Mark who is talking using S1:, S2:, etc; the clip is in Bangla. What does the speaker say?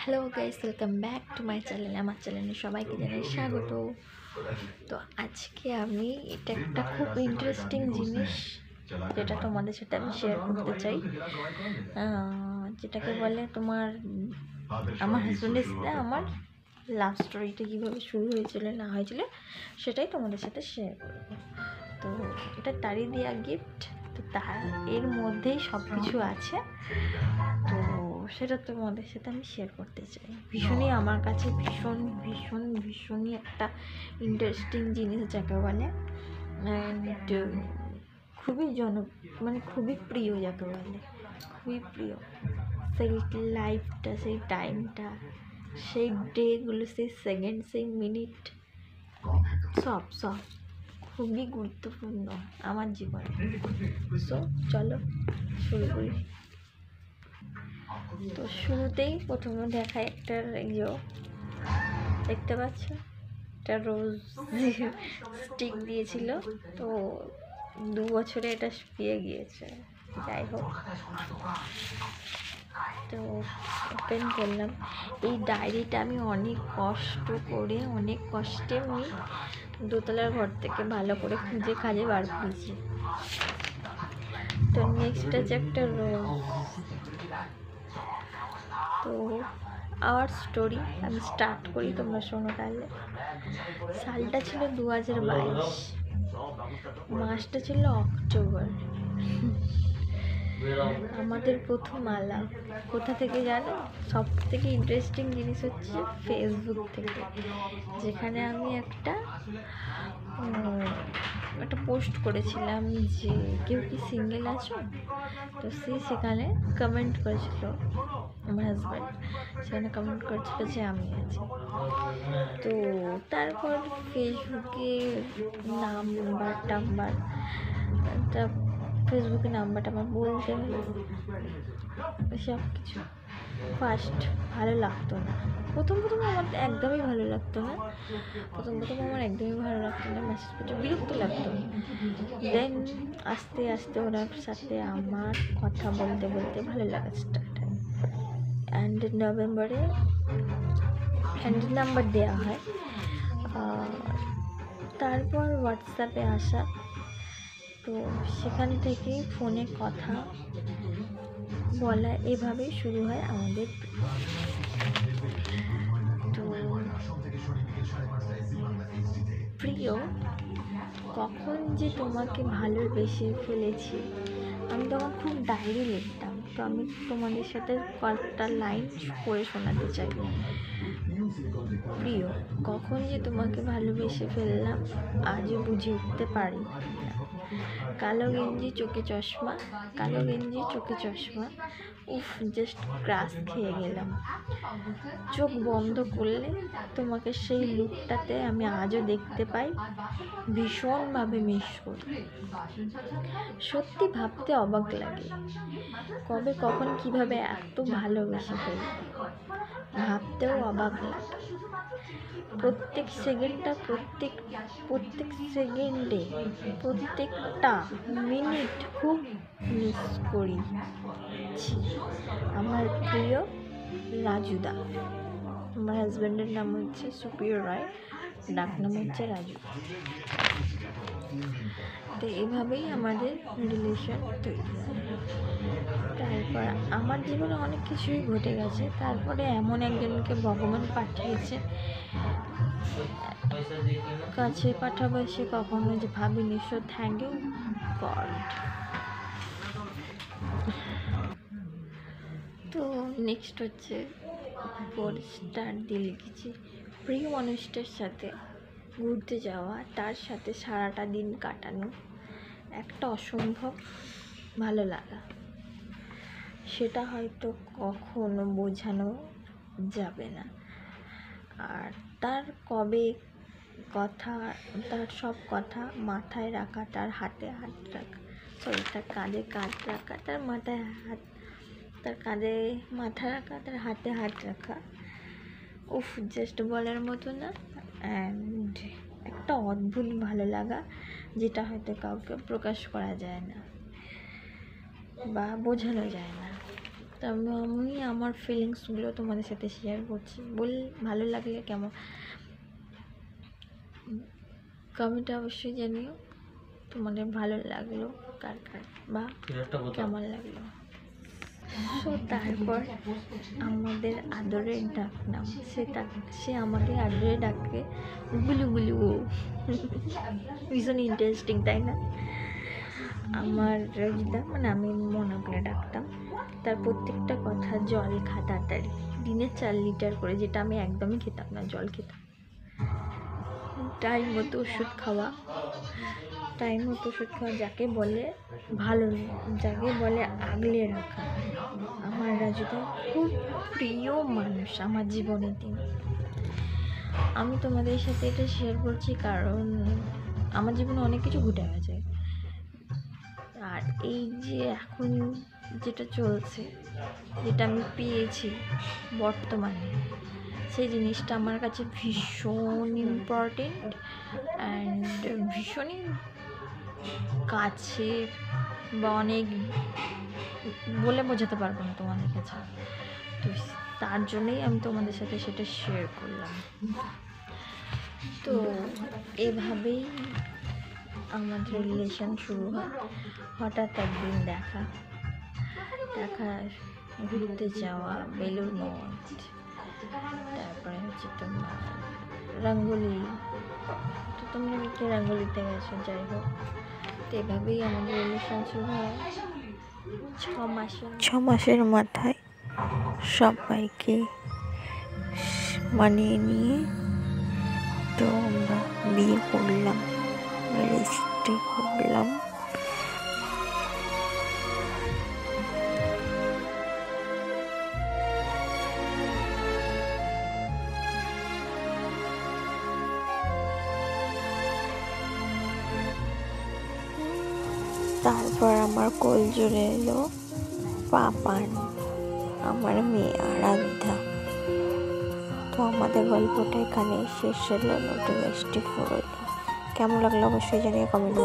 S1: Hello guys, welcome back to my channel. আমার চ্যানেলে সবাইকে জানাই স্বাগত। তো আজকে আমি এটা একটা খুব ইন্টারেস্টিং জিনিস যেটা তোমাদের সাথে আমি শেয়ার করতে চাই, যেটাকে বলে আমার হাজব্যান্ডের সাথে আমার লাভ স্টোরিটা কীভাবে শুরু হয়েছিল না হয়েছিল সেটাই তোমাদের সাথে শেয়ার করবো। তো এটা তারই দেওয়া গিফট, তো এর মধ্যেই সব কিছু আছে। তো সেটা তোমাদের সাথে আমি শেয়ার করতে চাই। ভীষণই আমার কাছে ভীষণই একটা ইন্টারেস্টিং জিনিস যাকে বলে, অ্যান্ড খুবই খুবই প্রিয় যাকে বলে, খুবই প্রিয়। সেই লাইফটা, সেই টাইমটা, সেই ডেগুলো, সেই সেকেন্ড, সেই মিনিট, সব খুবই গুরুত্বপূর্ণ আমার জীবনে। সো চলো শুরু করি। তো শুরুতেই প্রথমে দেখায় একটা দেখতে পাচ্ছ, একটা রোজ স্টিক দিয়েছিল, তো 2 বছরে এটা শুকিয়ে গিয়েছে। যাই হোক, তো ওপেন করলাম। এই ডায়েরিটা আমি অনেক কষ্টে আমি দোতলার ঘর থেকে ভালো করে খুঁজে খাজে বার করেছি। তো নেক্সট আছে একটা রোজ। তো আওয়ার স্টোরি আমি স্টার্ট করি, তোমরা শোনো তাহলে। সালটা ছিল 2022, মাসটা ছিল অক্টোবর। আমাদের প্রথম আলাপ কোথা থেকে জানো? সব থেকে ইন্টারেস্টিং জিনিস হচ্ছে ফেসবুক থেকে, যেখানে আমি একটা পোস্ট করেছিলাম যে কেউ কি সিঙ্গেল আছো। তো সেখানে কমেন্ট করেছিল, আমার হাজব্যান্ড সেখানে কমেন্ট করেছিল যে আমি আছি। তো তারপর ফেসবুকে ফেসবুকে নাম্বারটা আমার বলতে সব কিছু ফার্স্ট ভালো লাগতো না। প্রথম আমার একদমই ভালো লাগতো না। মেসেজ করতে বিরক্ত লাগতো। দেন আস্তে আস্তে ওনার সাথে আমার কথা বলতে ভালো লাগা স্টার্ট হয়। অ্যান্ড নভেম্বরে হ্যান্ড নাম্বার দেওয়া হয়। তারপর হোয়াটসঅ্যাপে আসা, তো সেখান থেকে ফোনে কথা বলা, এভাবেই শুরু হয় আমাদের। তো প্রিয়, কখন যে তোমাকে ভালোবেসে ফেলেছি, আমি তখন খুব ডায়েরি লিখতাম। তো আমি তোমাদের সাথে কয়েকটা লাইন পড়ে শোনাতে চাই। প্রিয়, কখন যে তোমাকে ভালোবেসে ফেললাম আজও বুঝে উঠতে পারি না। কালো গেঞ্জি চোখে চশমা, উফ, জাস্ট ক্রাশ খেয়ে গেলাম। চোখ বন্ধ করলে তোমাকে সেই লুকটাতে আমি আজও দেখতে পাই, ভীষণভাবে মিস করি। সত্যি ভাবতে অবাক লাগে, কবে কখন কিভাবে এত ভালোবেসে ফেলি, ভাবতেও অবাক লাগে। প্রত্যেক সেকেন্ডে, প্রত্যেকটা মিনিট খুব মিস করি। আমার প্রিয় রাজুদা। আমার হাজব্যান্ডের নাম হচ্ছে সুপ্রিয় রায়, ডাক নাম হচ্ছে রাজু। তো এভাবেই আমাদের রিলেশন তৈরি হয়। তারপর আমার জীবনে অনেক কিছুই ঘটে গেছে। তারপরে এমন একজনকে ভগবান পাঠিয়েছে, কাছে পাঠাবে সে কখনো যে ভাবিনি। So thank you God. তো নেক্সট হচ্ছে স্টার দিয়ে লিখেছি, প্রিয় মানুষটার সাথে ঘুরতে যাওয়া, তার সাথে সারাটা দিন কাটানো, একটা অসম্ভব ভালো লাগা, সেটা হয়তো কখনো বোঝানো যাবে না। আর তার সব কথা মাথায় রাখা, তার হাতে হাত রাখা, তার কাঁধে কাঁধ রাখা, তার কাঁধে মাথা রাখা, তার হাতে হাত রাখা, উফ, জাস্ট বলার মতো না। অ্যান্ড একটা অদ্ভুত ভালো লাগা, যেটা হয়তো কাউকে প্রকাশ করা যায় না। বা বোঝানো যায় না। তো আমি আমার ফিলিংসগুলো তোমাদের সাথে শেয়ার করছি। ভালো লাগলে কমেন্টে অবশ্যই জানিও তোমাদের ভালো লাগলো কার বা কেমন লাগলো। তো তারপর আমাদের আদরের ডাক নাম, সে আমাকে আদরে ডাকে গুলু গুলু। ভীষণ ইন্টারেস্টিং, তাই না? আমার রোজিদা, মানে আমি মনে করে ডাকতাম, তার প্রত্যেকটা কথা জল খা তাড়াতাড়ি, দিনে 4 লিটার করে, যেটা আমি একদমই খেতাম না, জল খেতাম। টাইম মতো ওষুধ খাওয়া, যাকে বলে যাকে বলে আগলে রাখা। আমার রাজুদা খুব প্রিয় মানুষ আমার জীবনে। আমি তোমাদের সাথে এটা শেয়ার করছি কারণ আমার জীবনে অনেক কিছু ঘটে গেছে, আর এই যে এখন যেটা চলছে, যেটা আমি পেয়েছি বর্তমানে, সেই জিনিসটা আমার কাছে ভীষণ ইম্পর্টেন্ট অ্যান্ড ভীষণই কাছের, বা অনেক বলে বোঝাতে পারবো না তোমাদের কাছে। তো তার জন্যই আমি তোমাদের সাথে সেটা শেয়ার করলাম। তো এভাবেই আমাদের রিলেশন শুরু হয়। হঠাৎ একদিন দেখা, ঘুরতে যাওয়া, বেলুড় মঠ, তারপরে হচ্ছে তোমার রঙ্গোলি। তো তোমরা কি রঙ্গোলিতে গেছো? যাই হোক, তো এভাবেই আমাদের রিলেশন শুরু হয়। 6 মাসের মাথায় সবাইকে মানিয়ে নিয়ে তো আমরা বিয়ে করলাম, রেজিস্ট্রি করলাম। তারপর আমার কোল জুড়ে এলো পাপান, আমার মেয়ে আরাধ্যা। তো আমাদের গল্পটা এখানে শেষ হলো, নতুন 4 হলো। কেমন লাগলো অবশ্যই জানিয়ে কমেন্ট